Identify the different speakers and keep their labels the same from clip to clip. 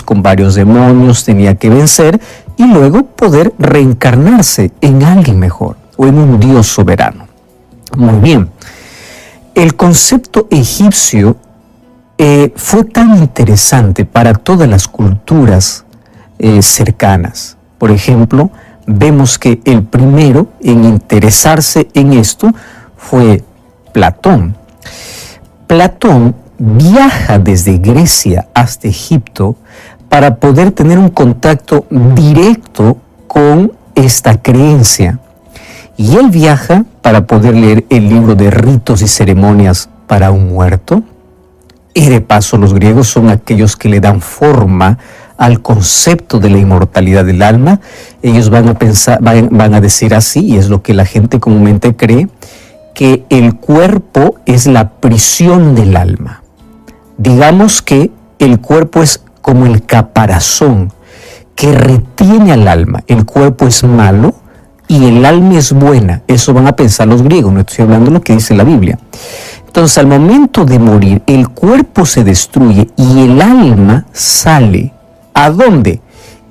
Speaker 1: con varios demonios, tenía que vencer y luego poder reencarnarse en alguien mejor o en un Dios soberano. Muy bien, el concepto egipcio fue tan interesante para todas las culturas cercanas. Por ejemplo, vemos que el primero en interesarse en esto fue Platón. Platón viaja desde Grecia hasta Egipto para poder tener un contacto directo con esta creencia. Y él viaja para poder leer el libro de ritos y ceremonias para un muerto. Y de paso los griegos son aquellos que le dan forma al concepto de la inmortalidad del alma. Ellos van a pensar, van a decir así, y es lo que la gente comúnmente cree, que el cuerpo es la prisión del alma. Digamos que el cuerpo es como el caparazón que retiene al alma. El cuerpo es malo y el alma es buena. Eso van a pensar los griegos, no estoy hablando de lo que dice la Biblia. Entonces, al momento de morir, el cuerpo se destruye y el alma sale. ¿A dónde?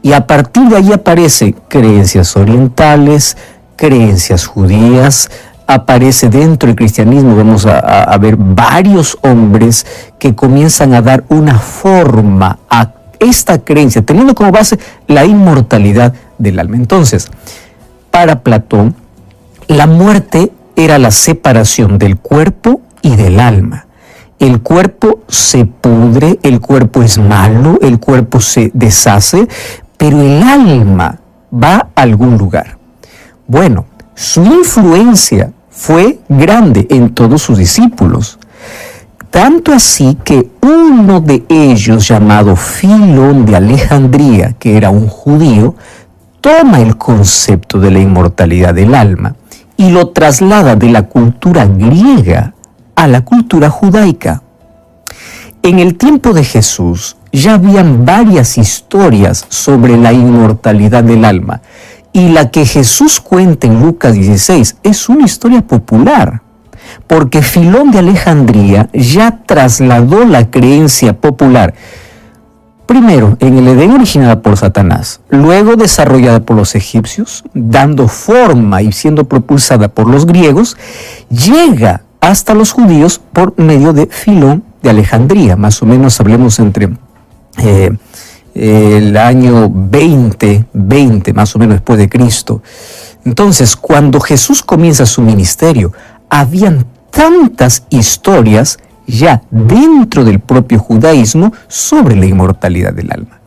Speaker 1: Y a partir de ahí aparecen creencias orientales, creencias judías. Aparece dentro del cristianismo, vamos a ver varios hombres que comienzan a dar una forma a esta creencia, teniendo como base la inmortalidad del alma. Entonces, para Platón, la muerte era la separación del cuerpo y del alma. El cuerpo se pudre, el cuerpo es malo, el cuerpo se deshace, pero el alma va a algún lugar. Bueno, su influencia fue grande en todos sus discípulos. Tanto así que uno de ellos, llamado Filón de Alejandría, que era un judío, toma el concepto de la inmortalidad del alma y lo traslada de la cultura griega a la cultura judaica. En el tiempo de Jesús ya habían varias historias sobre la inmortalidad del alma, y la que Jesús cuenta en Lucas 16 es una historia popular, porque Filón de Alejandría ya trasladó la creencia popular, primero en el Edén originada por Satanás, luego desarrollada por los egipcios, dando forma y siendo propulsada por los griegos, llega hasta los judíos por medio de Filón de Alejandría. Más o menos hablemos entre el año 20 más o menos después de Cristo. Entonces, cuando Jesús comienza su ministerio, habían tantas historias ya dentro del propio judaísmo sobre la inmortalidad del alma.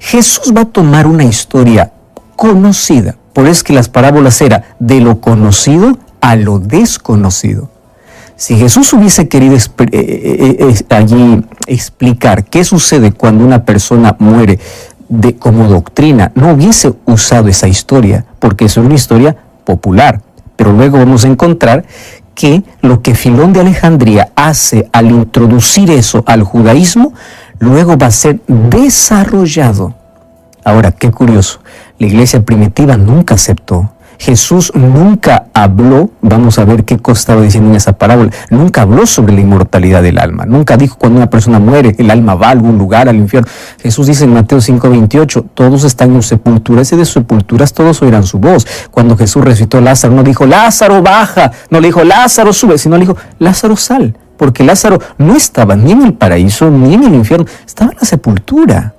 Speaker 1: Jesús va a tomar una historia conocida, por eso es que las parábolas eran de lo conocido a lo desconocido. Si Jesús hubiese querido allí explicar qué sucede cuando una persona muere como doctrina, no hubiese usado esa historia, porque es una historia popular. Pero luego vamos a encontrar que lo que Filón de Alejandría hace al introducir eso al judaísmo, luego va a ser desarrollado. Ahora, qué curioso, la iglesia primitiva nunca aceptó. Jesús nunca habló, vamos a ver qué cosa estaba diciendo en esa parábola, nunca habló sobre la inmortalidad del alma, nunca dijo cuando una persona muere, el alma va a algún lugar, al infierno. Jesús dice en Mateo 5:28, todos están en sepulturas y de sepulturas todos oirán su voz. Cuando Jesús resucitó a Lázaro, no dijo, Lázaro baja, no le dijo, Lázaro sube, sino le dijo, Lázaro sal, porque Lázaro no estaba ni en el paraíso ni en el infierno, estaba en la sepultura.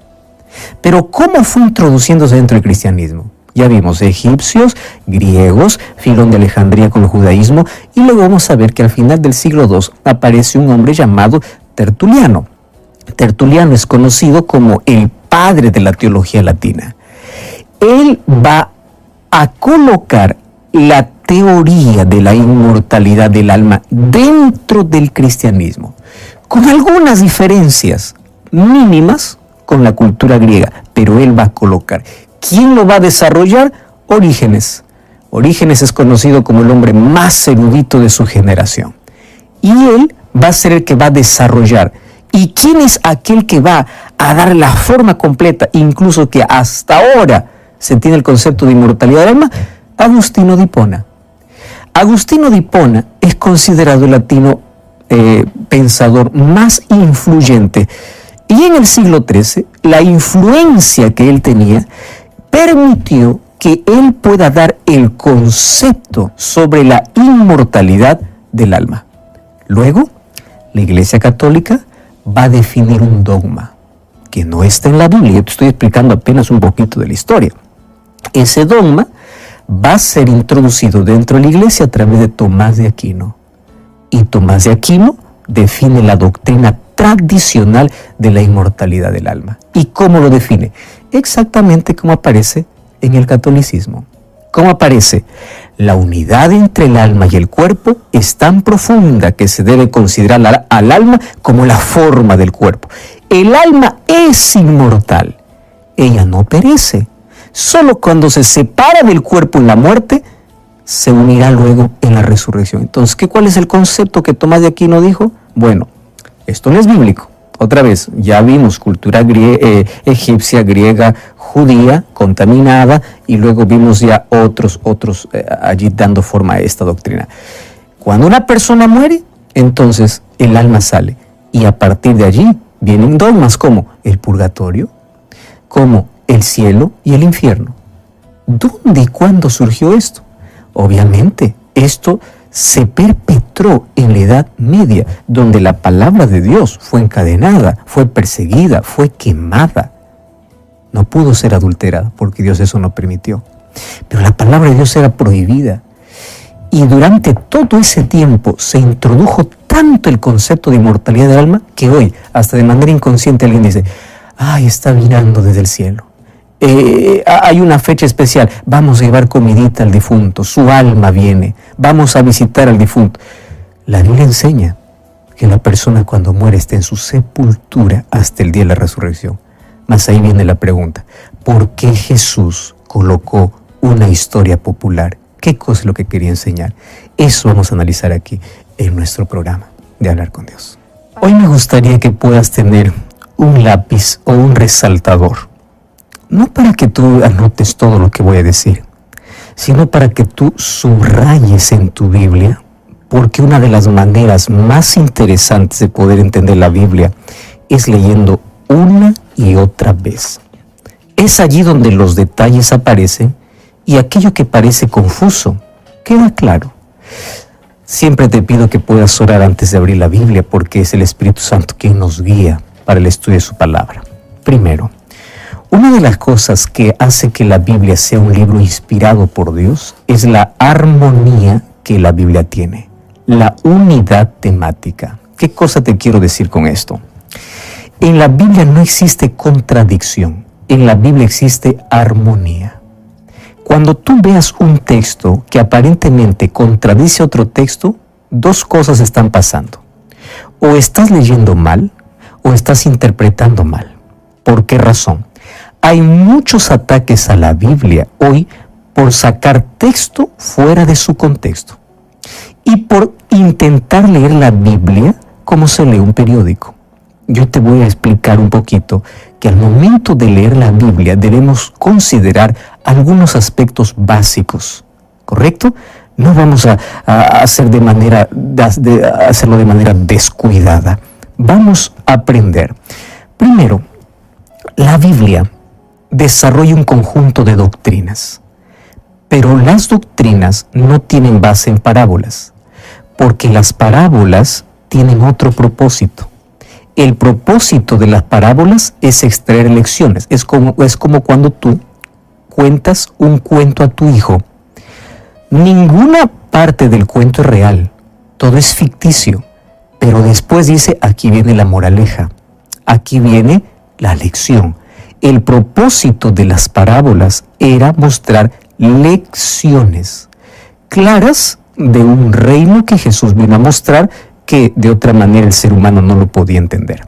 Speaker 1: Pero ¿cómo fue introduciéndose dentro del cristianismo? Ya vimos egipcios, griegos, Filón de Alejandría con el judaísmo, y luego vamos a ver que al final del siglo II aparece un hombre llamado Tertuliano. Tertuliano es conocido como el padre de la teología latina. Él va a colocar la teoría de la inmortalidad del alma dentro del cristianismo, con algunas diferencias mínimas con la cultura griega, pero él va a colocar. ¿Quién lo va a desarrollar? Orígenes. Orígenes es conocido como el hombre más erudito de su generación. Y él va a ser el que va a desarrollar. ¿Y quién es aquel que va a dar la forma completa, incluso que hasta ahora se tiene el concepto de inmortalidad del alma? Agustino de Hipona. Agustino de Hipona es considerado el latino pensador más influyente Y en el siglo XIII, la influencia que él tenía permitió que él pueda dar el concepto sobre la inmortalidad del alma. Luego, la Iglesia Católica va a definir un dogma que no está en la Biblia. Yo te estoy explicando apenas un poquito de la historia. Ese dogma va a ser introducido dentro de la Iglesia a través de Tomás de Aquino. Y Tomás de Aquino define la doctrina tradicional de la inmortalidad del alma. ¿Y cómo lo define? Exactamente como aparece en el catolicismo. ¿Cómo aparece? La unidad entre el alma y el cuerpo es tan profunda que se debe considerar al alma como la forma del cuerpo. El alma es inmortal. Ella no perece. Solo cuando se separa del cuerpo en la muerte, se unirá luego en la resurrección. Entonces, ¿cuál es el concepto que Tomás de Aquino dijo? Bueno, esto no es bíblico. Otra vez, ya vimos cultura egipcia, griega, judía, contaminada, y luego vimos ya otros allí dando forma a esta doctrina. Cuando una persona muere, entonces el alma sale, y a partir de allí vienen dogmas como el purgatorio, como el cielo y el infierno. ¿Dónde y cuándo surgió esto? Obviamente, esto se perpetró en la Edad Media, donde la palabra de Dios fue encadenada, fue perseguida, fue quemada. No pudo ser adulterada, porque Dios eso no permitió. Pero la palabra de Dios era prohibida. Y durante todo ese tiempo se introdujo tanto el concepto de inmortalidad del alma, que hoy, hasta de manera inconsciente, alguien dice, ¡ay, está mirando desde el cielo! Hay una fecha especial, vamos a llevar comidita al difunto, su alma viene, vamos a visitar al difunto. La Biblia enseña que la persona cuando muere está en su sepultura hasta el día de la resurrección. Mas ahí viene la pregunta, ¿por qué Jesús colocó una historia popular? ¿Qué cosa es lo que quería enseñar? Eso vamos a analizar aquí en nuestro programa de Hablar con Dios. Hoy me gustaría que puedas tener un lápiz o un resaltador. No para que tú anotes todo lo que voy a decir, sino para que tú subrayes en tu Biblia, porque una de las maneras más interesantes de poder entender la Biblia es leyendo una y otra vez. Es allí donde los detalles aparecen y aquello que parece confuso queda claro. Siempre te pido que puedas orar antes de abrir la Biblia, porque es el Espíritu Santo quien nos guía para el estudio de su palabra. Primero, una de las cosas que hace que la Biblia sea un libro inspirado por Dios es la armonía que la Biblia tiene, la unidad temática. ¿Qué cosa te quiero decir con esto? En la Biblia no existe contradicción, en la Biblia existe armonía. Cuando tú veas un texto que aparentemente contradice otro texto, dos cosas están pasando. O estás leyendo mal, o estás interpretando mal. ¿Por qué razón? Hay muchos ataques a la Biblia hoy por sacar texto fuera de su contexto y por intentar leer la Biblia como se lee un periódico. Yo te voy a explicar un poquito que al momento de leer la Biblia debemos considerar algunos aspectos básicos, ¿correcto? No vamos a hacerlo de manera descuidada. Vamos a aprender. Primero, la Biblia desarrolla un conjunto de doctrinas, pero las doctrinas no tienen base en parábolas, porque las parábolas tienen otro propósito. El propósito de las parábolas es extraer lecciones. Es como cuando tú cuentas un cuento a tu hijo. Ninguna parte del cuento es real, todo es ficticio, pero después dice, aquí viene la moraleja, aquí viene la lección. El propósito de las parábolas era mostrar lecciones claras de un reino que Jesús vino a mostrar, que de otra manera el ser humano no lo podía entender.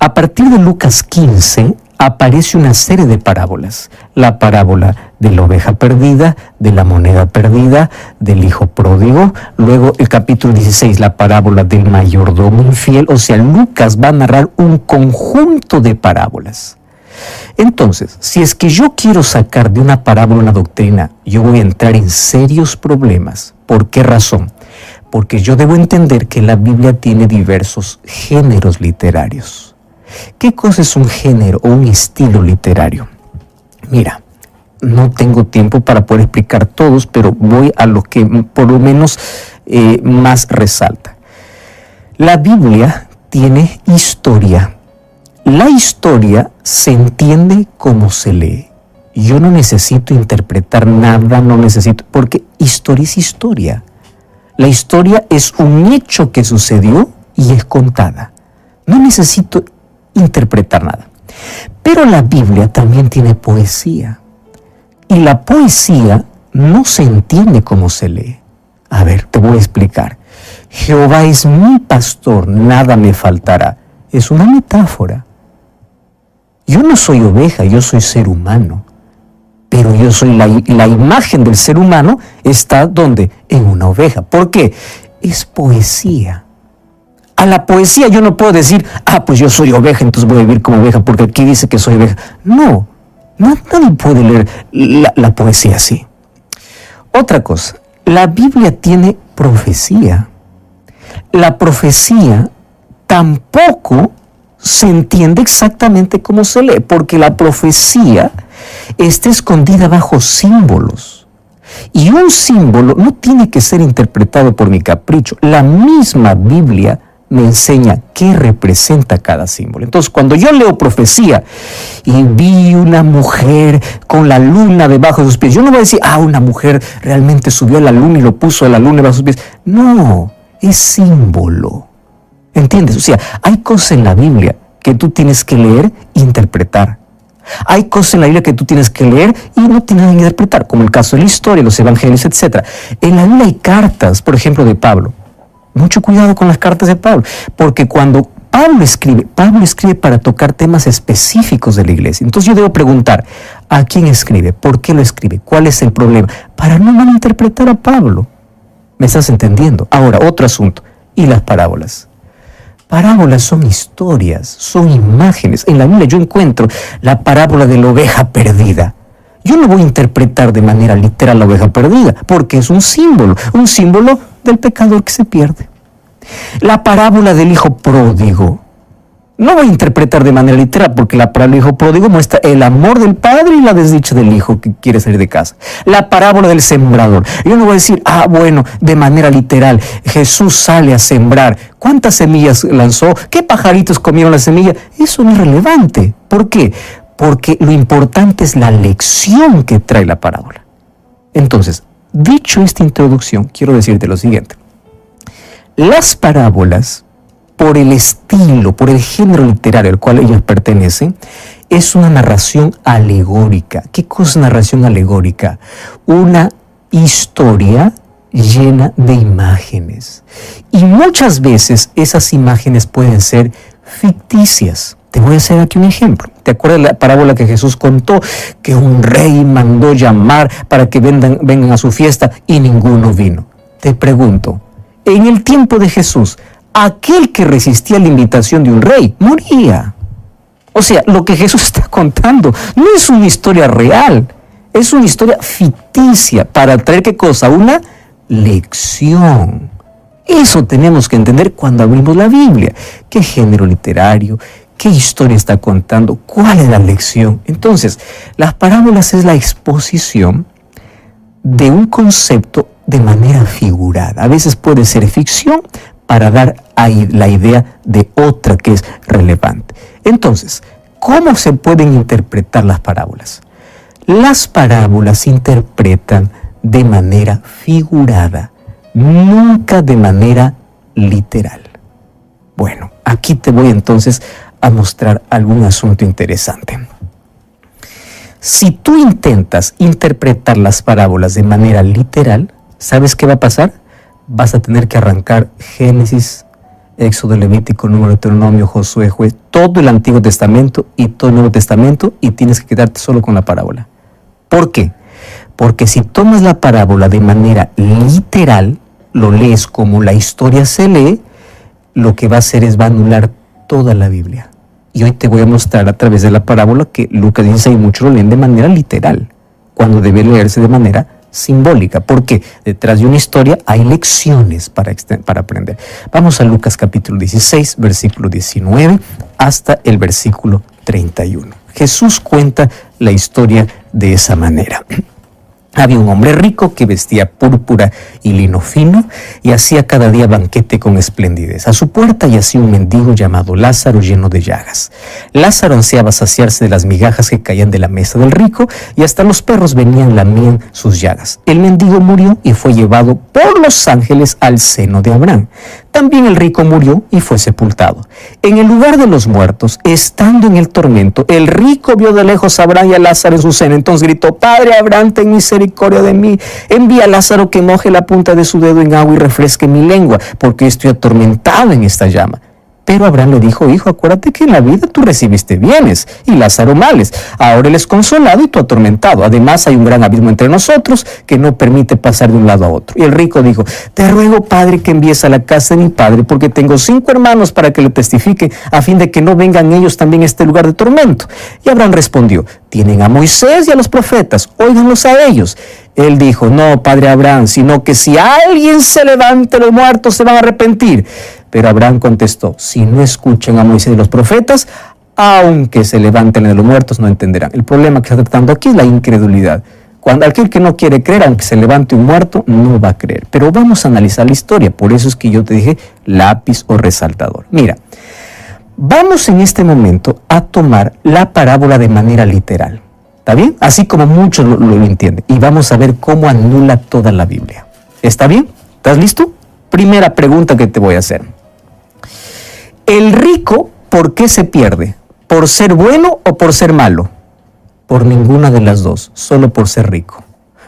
Speaker 1: A partir de Lucas 15 aparece una serie de parábolas. La parábola de la oveja perdida, de la moneda perdida, del hijo pródigo. Luego el capítulo 16, la parábola del mayordomo infiel. O sea, Lucas va a narrar un conjunto de parábolas. Entonces, si es que yo quiero sacar de una parábola una doctrina, yo voy a entrar en serios problemas. ¿Por qué razón? Porque yo debo entender que la Biblia tiene diversos géneros literarios. ¿Qué cosa es un género o un estilo literario? Mira, no tengo tiempo para poder explicar todos, pero voy a lo que por lo menos más resalta. La Biblia tiene historia. La historia se entiende como se lee. Yo no necesito interpretar nada, porque historia es historia. La historia es un hecho que sucedió y es contada. No necesito interpretar nada. Pero la Biblia también tiene poesía. Y la poesía no se entiende como se lee. A ver, te voy a explicar. Jehová es mi pastor, nada me faltará. Es una metáfora. Yo no soy oveja, yo soy ser humano. Pero yo soy la imagen del ser humano está ¿dónde? En una oveja. ¿Por qué? Es poesía. A la poesía yo no puedo decir, pues yo soy oveja, entonces voy a vivir como oveja, porque aquí dice que soy oveja. No, nadie puede leer la poesía así. Otra cosa, la Biblia tiene profecía. La profecía tampoco se entiende exactamente cómo se lee, porque la profecía está escondida bajo símbolos. Y un símbolo no tiene que ser interpretado por mi capricho. La misma Biblia me enseña qué representa cada símbolo. Entonces, cuando yo leo profecía y vi una mujer con la luna debajo de sus pies, yo no voy a decir, una mujer realmente subió a la luna y lo puso a la luna debajo de sus pies. No, es símbolo. ¿Entiendes? O sea, hay cosas en la Biblia que tú tienes que leer e interpretar. Hay cosas en la Biblia que tú tienes que leer y no tienes que interpretar, como el caso de la historia, los evangelios, etc. En la Biblia hay cartas, por ejemplo, de Pablo. Mucho cuidado con las cartas de Pablo, porque cuando Pablo escribe para tocar temas específicos de la iglesia. Entonces yo debo preguntar, ¿a quién escribe? ¿Por qué lo escribe? ¿Cuál es el problema? Para no malinterpretar a Pablo. ¿Me estás entendiendo? Ahora, otro asunto. ¿Y las parábolas? Parábolas son historias, son imágenes. En la Biblia yo encuentro la parábola de la oveja perdida. Yo no voy a interpretar de manera literal la oveja perdida, porque es un símbolo del pecador que se pierde. La parábola del hijo pródigo. No voy a interpretar de manera literal, porque la parábola del hijo pródigo muestra el amor del padre y la desdicha del hijo que quiere salir de casa. La parábola del sembrador. Yo no voy a decir, de manera literal, Jesús sale a sembrar. ¿Cuántas semillas lanzó? ¿Qué pajaritos comieron la semilla? Eso no es relevante. ¿Por qué? Porque lo importante es la lección que trae la parábola. Entonces, dicho esta introducción, quiero decirte lo siguiente. Las parábolas, por el estilo, por el género literario al cual ellas pertenecen, es una narración alegórica. ¿Qué cosa es narración alegórica? Una historia llena de imágenes. Y muchas veces esas imágenes pueden ser ficticias. Te voy a hacer aquí un ejemplo. ¿Te acuerdas de la parábola que Jesús contó? Que un rey mandó llamar para que vengan a su fiesta y ninguno vino. Te pregunto, en el tiempo de Jesús, aquel que resistía la invitación de un rey moría. O sea, lo que Jesús está contando no es una historia real, es una historia ficticia para traer ¿qué cosa? Una lección. Eso tenemos que entender cuando abrimos la Biblia. ¿Qué género literario? ¿Qué historia está contando? ¿Cuál es la lección? Entonces, las parábolas es la exposición de un concepto de manera figurada. A veces puede ser ficción para dar ahí la idea de otra que es relevante. Entonces, ¿cómo se pueden interpretar las parábolas? Las parábolas se interpretan de manera figurada, nunca de manera literal. Bueno, aquí te voy entonces a mostrar algún asunto interesante. Si tú intentas interpretar las parábolas de manera literal, ¿sabes qué va a pasar? Vas a tener que arrancar Génesis, Éxodo, Levítico, Número, Deuteronomio, Josué, Juez, todo el Antiguo Testamento y todo el Nuevo Testamento, y tienes que quedarte solo con la parábola. ¿Por qué? Porque si tomas la parábola de manera literal, lo lees como la historia se lee, lo que va a hacer es va a anular toda la Biblia. Y hoy te voy a mostrar a través de la parábola que Lucas 16 muchos lo leen de manera literal, cuando debe leerse de manera simbólica, porque detrás de una historia hay lecciones para aprender. Vamos a Lucas capítulo 16, versículo 19 hasta el versículo 31. Jesús cuenta la historia de esa manera. Había un hombre rico que vestía púrpura y lino fino y hacía cada día banquete con esplendidez. A su puerta yacía un mendigo llamado Lázaro, lleno de llagas. Lázaro ansiaba saciarse de las migajas que caían de la mesa del rico, y hasta los perros venían y lamían sus llagas. El mendigo murió y fue llevado por los ángeles al seno de Abraham. También el rico murió y fue sepultado. En el lugar de los muertos, estando en el tormento, el rico vio de lejos a Abraham y a Lázaro en su seno. Entonces gritó: Padre Abraham, ten misericordia de mí. Envía a Lázaro que moje la punta de su dedo en agua y refresque mi lengua, porque estoy atormentado en esta llama. Pero Abraham le dijo: Hijo, acuérdate que en la vida tú recibiste bienes y Lázaro males. Ahora él es consolado y tú atormentado. Además hay un gran abismo entre nosotros que no permite pasar de un lado a otro. Y el rico dijo: Te ruego, Padre, que envíes a la casa de mi padre, porque tengo 5 hermanos para que le testifiquen, a fin de que no vengan ellos también a este lugar de tormento. Y Abraham respondió: Tienen a Moisés y a los profetas, óiganlos a ellos. Él dijo: No, padre Abraham, sino que si alguien se levante de los muertos se van a arrepentir. Pero Abraham contestó: Si no escuchan a Moisés y los profetas, aunque se levanten de los muertos, no entenderán. El problema que está tratando aquí es la incredulidad. Cuando aquel que no quiere creer, aunque se levante un muerto, no va a creer. Pero vamos a analizar la historia. Por eso es que yo te dije lápiz o resaltador. Mira, vamos en este momento a tomar la parábola de manera literal. ¿Está bien? Así como muchos lo entienden. Y vamos a ver cómo anula toda la Biblia. ¿Está bien? ¿Estás listo? Primera pregunta que te voy a hacer. ¿El rico por qué se pierde? ¿Por ser bueno o por ser malo? Por ninguna de las dos, solo por ser rico.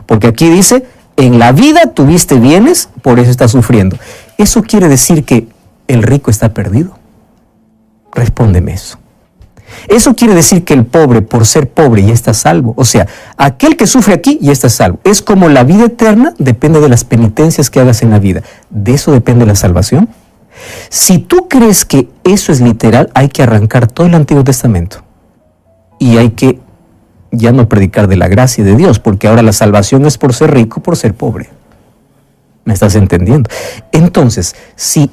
Speaker 1: Porque aquí dice: en la vida tuviste bienes, por eso estás sufriendo. ¿Eso quiere decir que el rico está perdido? Respóndeme eso. Eso quiere decir que el pobre, por ser pobre, ya está salvo. O sea, aquel que sufre aquí ya está salvo. Es como la vida eterna depende de las penitencias que hagas en la vida. ¿De eso depende la salvación? Si tú crees que eso es literal, hay que arrancar todo el Antiguo Testamento. Y hay que ya no predicar de la gracia de Dios, porque ahora la salvación es por ser rico, por ser pobre. ¿Me estás entendiendo? Entonces, si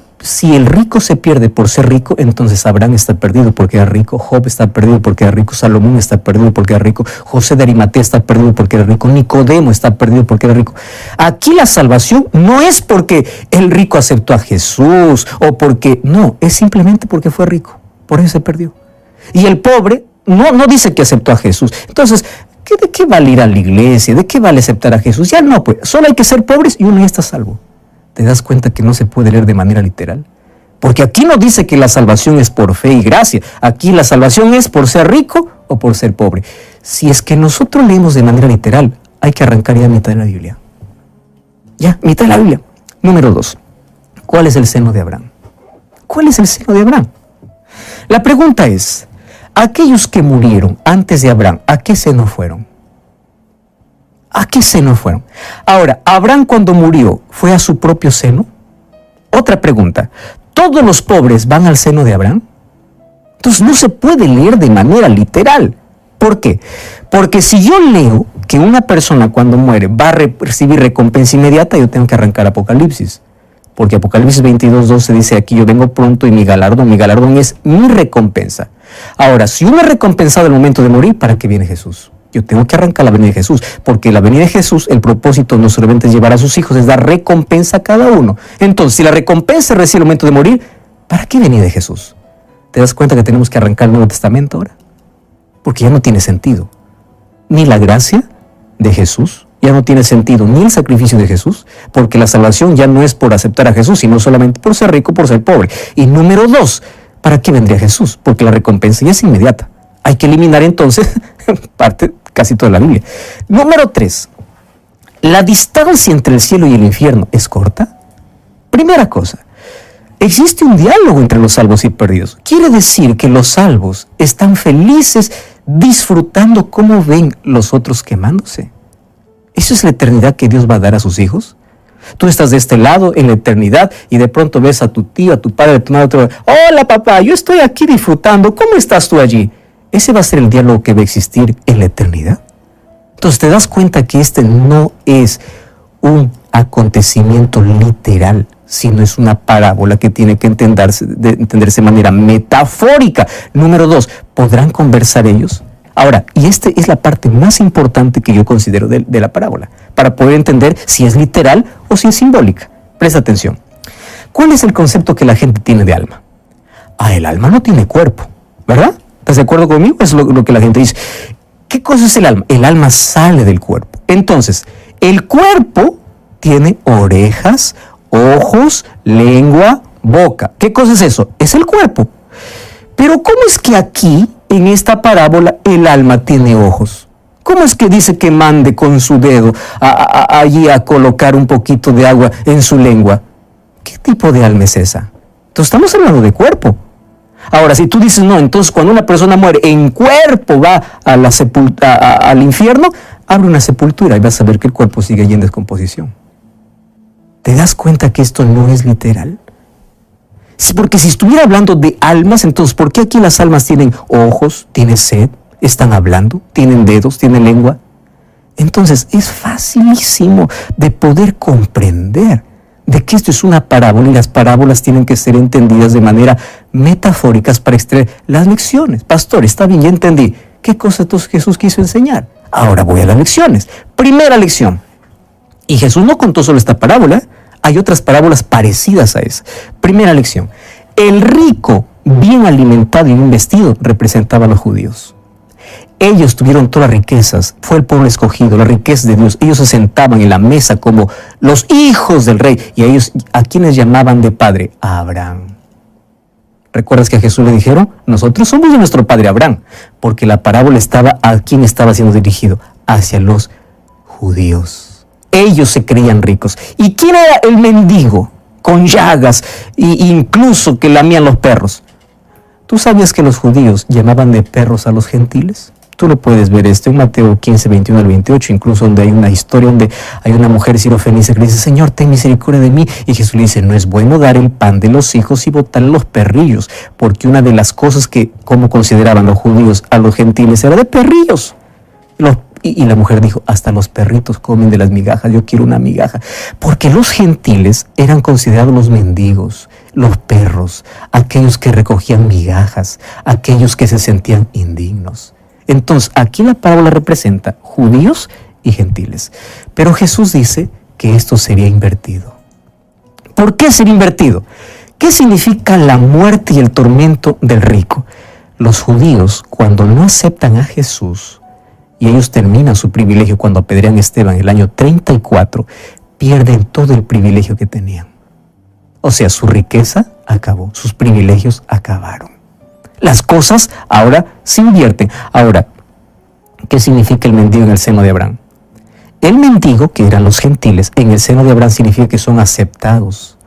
Speaker 1: el rico se pierde por ser rico, entonces Abraham está perdido porque era rico, Job está perdido porque era rico, Salomón está perdido porque era rico, José de Arimatea está perdido porque era rico, Nicodemo está perdido porque era rico. Aquí la salvación no es porque el rico aceptó a Jesús o porque, no, es simplemente porque fue rico, por eso se perdió. Y el pobre no dice que aceptó a Jesús. Entonces, ¿de qué vale ir a la iglesia? ¿De qué vale aceptar a Jesús? Ya no, pues, solo hay que ser pobres y uno ya está salvo. ¿Te das cuenta que no se puede leer de manera literal? Porque aquí no dice que la salvación es por fe y gracia. Aquí la salvación es por ser rico o por ser pobre. Si es que nosotros leemos de manera literal, hay que arrancar ya mitad de la Biblia. Ya, mitad de la Biblia. Número 2. ¿Cuál es el seno de Abraham? ¿Cuál es el seno de Abraham? La pregunta es: aquellos que murieron antes de Abraham, ¿a qué seno fueron? ¿A qué seno fueron? Ahora, ¿Abraham cuando murió fue a su propio seno? Otra pregunta: ¿todos los pobres van al seno de Abraham? Entonces no se puede leer de manera literal. ¿Por qué? Porque si yo leo que una persona cuando muere va a recibir recompensa inmediata, yo tengo que arrancar Apocalipsis. Porque Apocalipsis 22:12 dice: aquí yo vengo pronto y mi galardón es mi recompensa. Ahora, si uno es recompensado al momento de morir, ¿para qué viene Jesús? Yo tengo que arrancar la venida de Jesús, porque la venida de Jesús, el propósito no solamente es llevar a sus hijos, es dar recompensa a cada uno. Entonces, si la recompensa recibe al momento de morir, ¿para qué venida de Jesús? ¿Te das cuenta que tenemos que arrancar el Nuevo Testamento ahora? Porque ya no tiene sentido. Ni la gracia de Jesús, ya no tiene sentido ni el sacrificio de Jesús, porque la salvación ya no es por aceptar a Jesús, sino solamente por ser rico, por ser pobre. Y número 2, ¿para qué vendría Jesús? Porque la recompensa ya es inmediata. Hay que eliminar entonces casi toda la Biblia. Número 3, ¿la distancia entre el cielo y el infierno es corta? Primera cosa, existe un diálogo entre los salvos y perdidos. Quiere decir que los salvos están felices disfrutando cómo ven los otros quemándose. ¿Eso es la eternidad que Dios va a dar a sus hijos? Tú estás de este lado en la eternidad y de pronto ves a tu tío, a tu padre, a tu madre, hola papá, yo estoy aquí disfrutando, ¿cómo estás tú allí? ¿Ese va a ser el diálogo que va a existir en la eternidad? Entonces te das cuenta que este no es un acontecimiento literal, sino es una parábola que tiene que entenderse de manera metafórica. Número 2, ¿podrán conversar ellos? Ahora, y esta es la parte más importante que yo considero de la parábola, para poder entender si es literal o si es simbólica. Presta atención. ¿Cuál es el concepto que la gente tiene de alma? El alma no tiene cuerpo, ¿verdad? ¿Estás de acuerdo conmigo? Es lo que la gente dice. ¿Qué cosa es el alma? El alma sale del cuerpo. Entonces, el cuerpo tiene orejas, ojos, lengua, boca. ¿Qué cosa es eso? Es el cuerpo. Pero ¿cómo es que aquí, en esta parábola, el alma tiene ojos? ¿Cómo es que dice que mande con su dedo allí a colocar un poquito de agua en su lengua? ¿Qué tipo de alma es esa? Entonces estamos hablando de cuerpo. Ahora, si tú dices no, entonces cuando una persona muere en cuerpo va al infierno, abre una sepultura y vas a ver que el cuerpo sigue allí en descomposición. ¿Te das cuenta que esto no es literal? Porque si estuviera hablando de almas, entonces ¿por qué aquí las almas tienen ojos, tienen sed, están hablando, tienen dedos, tienen lengua? Entonces es facilísimo de poder comprender de que esto es una parábola y las parábolas tienen que ser entendidas de manera metafóricas para extraer las lecciones. Pastor, está bien, ya entendí. ¿Qué cosa entonces Jesús quiso enseñar? Ahora voy a las lecciones. Primera lección. Y Jesús no contó solo esta parábola, hay otras parábolas parecidas a esa. Primera lección. El rico, bien alimentado y bien vestido, representaba a los judíos. Ellos tuvieron todas las riquezas, fue el pueblo escogido, la riqueza de Dios. Ellos se sentaban en la mesa como los hijos del rey. Y a ellos, ¿a quienes llamaban de padre? A Abraham. ¿Recuerdas que a Jesús le dijeron? Nosotros somos de nuestro padre Abraham. Porque la parábola estaba, ¿a quién estaba siendo dirigido? Hacia los judíos. Ellos se creían ricos. ¿Y quién era el mendigo? Con llagas, e incluso que lamían los perros. ¿Tú sabías que los judíos llamaban de perros a los gentiles? Tú lo puedes ver en Mateo 15, 21 al 28, incluso donde hay una historia donde hay una mujer sirofenicia que le dice, Señor, ten misericordia de mí. Y Jesús le dice, no es bueno dar el pan de los hijos y botar los perrillos, porque una de las cosas que, como consideraban los judíos a los gentiles, era de perrillos. Y la mujer dijo, hasta los perritos comen de las migajas, yo quiero una migaja. Porque los gentiles eran considerados los mendigos, los perros, aquellos que recogían migajas, aquellos que se sentían indignos. Entonces, aquí la parábola representa judíos y gentiles. Pero Jesús dice que esto sería invertido. ¿Por qué sería invertido? ¿Qué significa la muerte y el tormento del rico? Los judíos, cuando no aceptan a Jesús, y ellos terminan su privilegio cuando apedrean a Esteban en el año 34, pierden todo el privilegio que tenían. O sea, su riqueza acabó, sus privilegios acabaron. Las cosas ahora se invierten. Ahora, ¿qué significa el mendigo en el seno de Abraham? El mendigo, que eran los gentiles, en el seno de Abraham significa que son aceptados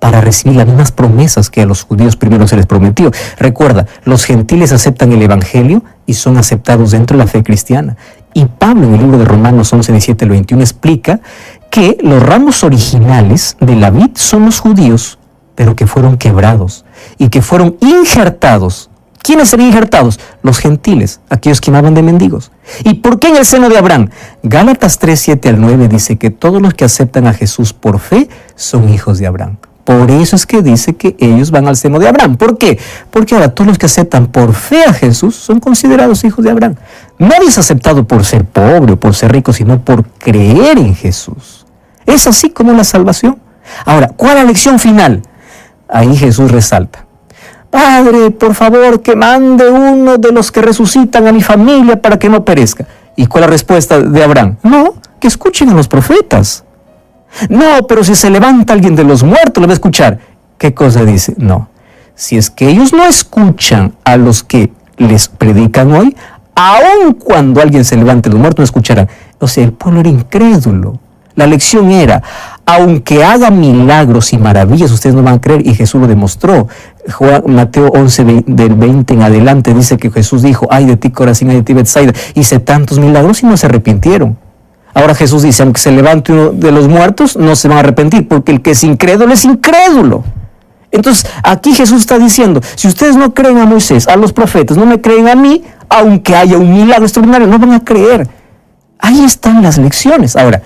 Speaker 1: para recibir las mismas promesas que a los judíos primero se les prometió. Recuerda, los gentiles aceptan el evangelio y son aceptados dentro de la fe cristiana. Y Pablo en el libro de Romanos 11, 17 al 21 explica que los ramos originales de la vid son los judíos, pero que fueron quebrados y que fueron injertados. ¿Quiénes serían injertados? Los gentiles, aquellos que llamaban de mendigos. ¿Y por qué en el seno de Abraham? Gálatas 3, 7 al 9 dice que todos los que aceptan a Jesús por fe son hijos de Abraham. Por eso es que dice que ellos van al seno de Abraham. ¿Por qué? Porque ahora todos los que aceptan por fe a Jesús son considerados hijos de Abraham. Nadie es aceptado por ser pobre o por ser rico, sino por creer en Jesús. Es así como la salvación. Ahora, ¿cuál es la lección final? Ahí Jesús resalta. Padre, por favor, que mande uno de los que resucitan a mi familia para que no perezca. ¿Y cuál es la respuesta de Abraham? No, que escuchen a los profetas. No, pero si se levanta alguien de los muertos, lo va a escuchar. ¿Qué cosa dice? No. Si es que ellos no escuchan a los que les predican hoy, aun cuando alguien se levante de los muertos, no escucharán. O sea, el pueblo era incrédulo. La lección era, aunque haga milagros y maravillas, ustedes no van a creer, y Jesús lo demostró. Mateo 11, del 20 en adelante, dice que Jesús dijo, ay de ti Corazín, ay de ti Betsaida, hice tantos milagros y no se arrepintieron. Ahora Jesús dice, aunque se levante uno de los muertos, no se van a arrepentir, porque el que es incrédulo es incrédulo. Entonces, aquí Jesús está diciendo, si ustedes no creen a Moisés, a los profetas, no me creen a mí, aunque haya un milagro extraordinario, no van a creer. Ahí están las lecciones. Ahora,